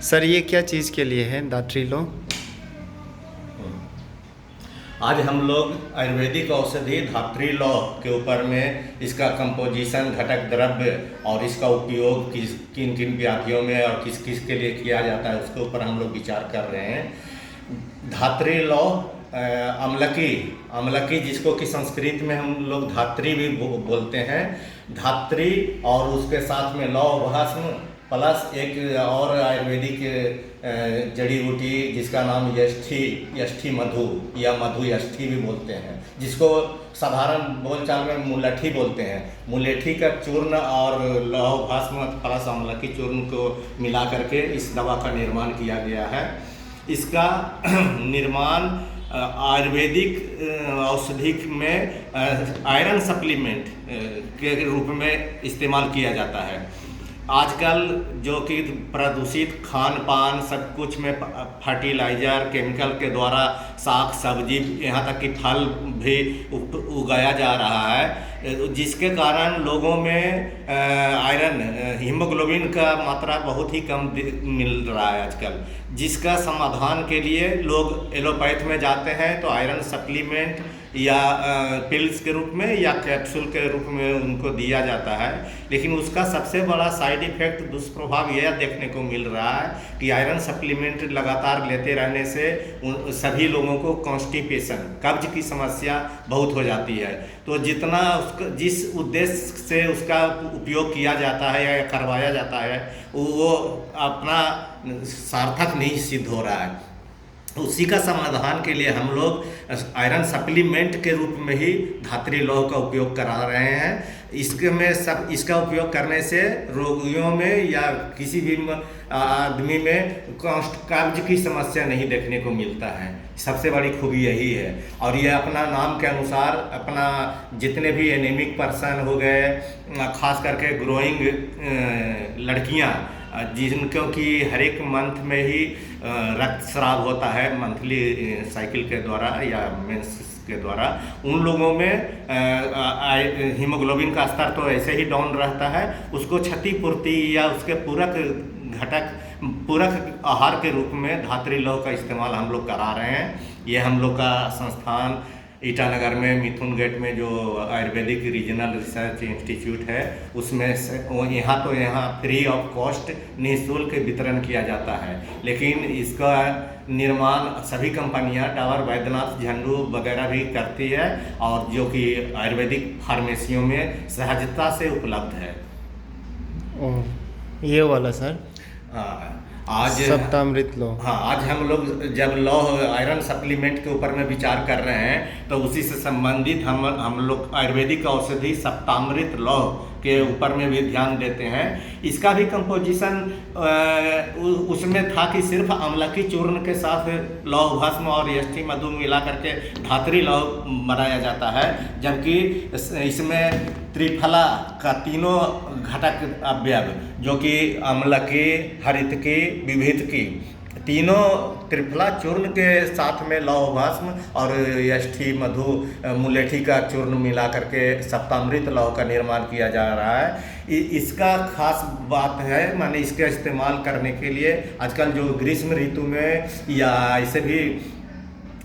Sir ये क्या चीज़ के लिए है धात्री लौ? आज हम लोग आयुर्वेदिक औषधि धात्री लौ के ऊपर में इसका कंपोजिशन, घटक द्रव्य और इसका उपयोग किन किन व्याधियों में और किस किस के लिए किया जाता है उसके ऊपर हम लोग विचार कर रहे हैं। धात्री लौ अमलकी जिसको कि संस्कृत में हम लोग धात्री भी बोलते हैं। धात्री और उसके साथ में लौ भस्म प्लस एक और आयुर्वेदिक जड़ी बूटी जिसका नाम यष्ठी मधु या मधु यष्ठी भी बोलते हैं, जिसको साधारण बोलचाल में मुलठी बोलते हैं। मुलठी का चूर्ण और लौह भस्म प्लस अमलकी चूर्ण को मिला करके इस दवा का निर्माण किया गया है। इसका निर्माण आयुर्वेदिक औषधि में आयरन सप्लीमेंट के रूप में इस्तेमाल किया जाता है। आजकल जो कि प्रदूषित खान पान सब कुछ में फर्टिलाइज़र केमिकल के द्वारा साग सब्जी यहाँ तक कि फल भी उगाया जा रहा है, जिसके कारण लोगों में आयरन हीमोग्लोबिन का मात्रा बहुत ही कम मिल रहा है आजकल। जिसका समाधान के लिए लोग एलोपैथ में जाते हैं तो आयरन सप्लीमेंट या पिल्स के रूप में या कैप्सूल के रूप में उनको दिया जाता है। लेकिन उसका सबसे बड़ा साइड इफ़ेक्ट दुष्प्रभाव यह देखने को मिल रहा है कि आयरन सप्लीमेंट लगातार लेते रहने से सभी लोगों को कॉन्स्टिपेशन, कब्ज की समस्या बहुत हो जाती है। तो जितना उसका जिस उद्देश्य से उसका उपयोग किया जाता है या करवाया जाता है वो अपना सार्थक नहीं सिद्ध हो रहा है। उसी का समाधान के लिए हम लोग आयरन सप्लीमेंट के रूप में ही धात्री लौह का उपयोग करा रहे हैं। इसका उपयोग करने से रोगियों में या किसी भी आदमी में कब्ज की समस्या नहीं देखने को मिलता है। सबसे बड़ी खूबी यही है। और ये अपना नाम के अनुसार अपना जितने भी एनीमिक पर्सन हो गए, खास करके ग्रोइंग लड़कियां जिनको कि हर एक मंथ में ही रक्त स्राव होता है मंथली साइकिल के द्वारा या मेंस के द्वारा, उन लोगों में हीमोग्लोबिन का स्तर तो ऐसे ही डाउन रहता है। उसको क्षतिपूर्ति या उसके पूरक आहार के रूप में धात्री लौह का इस्तेमाल हम लोग करा रहे हैं। ये हम लोग का संस्थान ईटानगर में मिथुन गेट में जो आयुर्वेदिक रीजनल रिसर्च इंस्टीट्यूट है उसमें यहाँ फ्री ऑफ कॉस्ट निःशुल्क वितरण किया जाता है। लेकिन इसका निर्माण सभी कंपनियां डाबर, वैद्यनाथ, झंडू वगैरह भी करती है और जो कि आयुर्वेदिक फार्मेसियों में सहजता से उपलब्ध है। ये वाला सर आज सप्तामृत लौ। हाँ, आज हम लोग जब लौह आयरन सप्लीमेंट के ऊपर में विचार कर रहे हैं तो उसी से संबंधित हम लोग आयुर्वेदिक औषधि सप्तामृत लौह के ऊपर में भी ध्यान देते हैं। इसका भी कंपोजिशन उसमें था कि सिर्फ अमलकी चूर्ण के साथ लौह भस्म और यष्टि मधु मिला करके धात्री लौह बनाया जाता है, जबकि इसमें त्रिफला का तीनों घटक अवयव जो कि अम्लकी, हरितकी, विभितकी तीनों त्रिफला चूर्ण के साथ में लौह भस्म और यष्टि मधु मुलेठी का चूर्ण मिला करके सप्तामृत लौह का निर्माण किया जा रहा है। इसका खास बात है माने इसका इस्तेमाल करने के लिए आजकल जो ग्रीष्म ऋतु में या ऐसे भी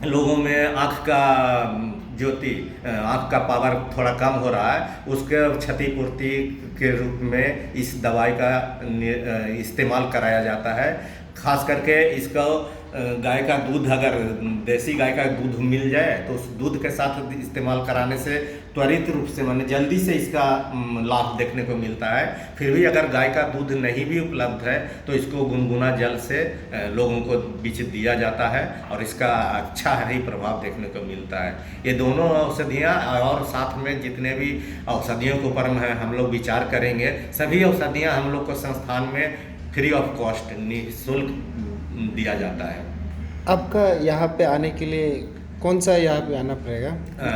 लोगों में आँख का पावर थोड़ा कम हो रहा है, उसके क्षतिपूर्ति के रूप में इस दवाई का इस्तेमाल कराया जाता है। खास करके इसका गाय का दूध, अगर देसी गाय का दूध मिल जाए तो उस दूध के साथ इस्तेमाल कराने से त्वरित रूप से माने जल्दी से इसका लाभ देखने को मिलता है। फिर भी अगर गाय का दूध नहीं भी उपलब्ध है तो इसको गुनगुना जल से लोगों को बीच दिया जाता है और इसका अच्छा ही प्रभाव देखने को मिलता है। ये दोनों औषधियाँ और साथ में जितने भी औषधियों के ऊपर में हम लोग विचार करेंगे, सभी औषधियाँ हम लोग को संस्थान में फ्री ऑफ कॉस्ट निःशुल्क दिया जाता है। आपका यहाँ पे आने के लिए कौन सा यहाँ पे आना पड़ेगा?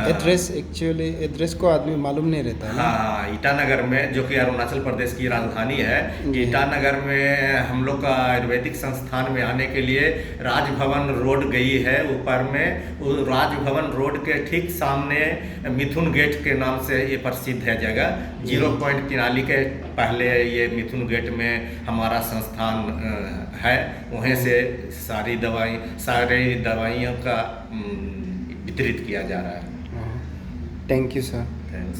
एड्रेस, एक्चुअली एड्रेस को आदमी मालूम नहीं रहता है ना। हाँ, ईटानगर में, जो कि अरुणाचल प्रदेश की राजधानी है, जी। ईटानगर में हम लोग का आयुर्वेदिक संस्थान में आने के लिए राजभवन रोड गई है ऊपर में। वो राजभवन रोड के ठीक सामने मिथुन गेट के नाम से ये प्रसिद्ध है जगह। 0 पॉइंट किनाली के पहले ये मिथुन गेट में हमारा संस्थान है। वहीं से सारी दवाइयों का वितरित किया जा रहा है। Thank you sir. थैंक्स।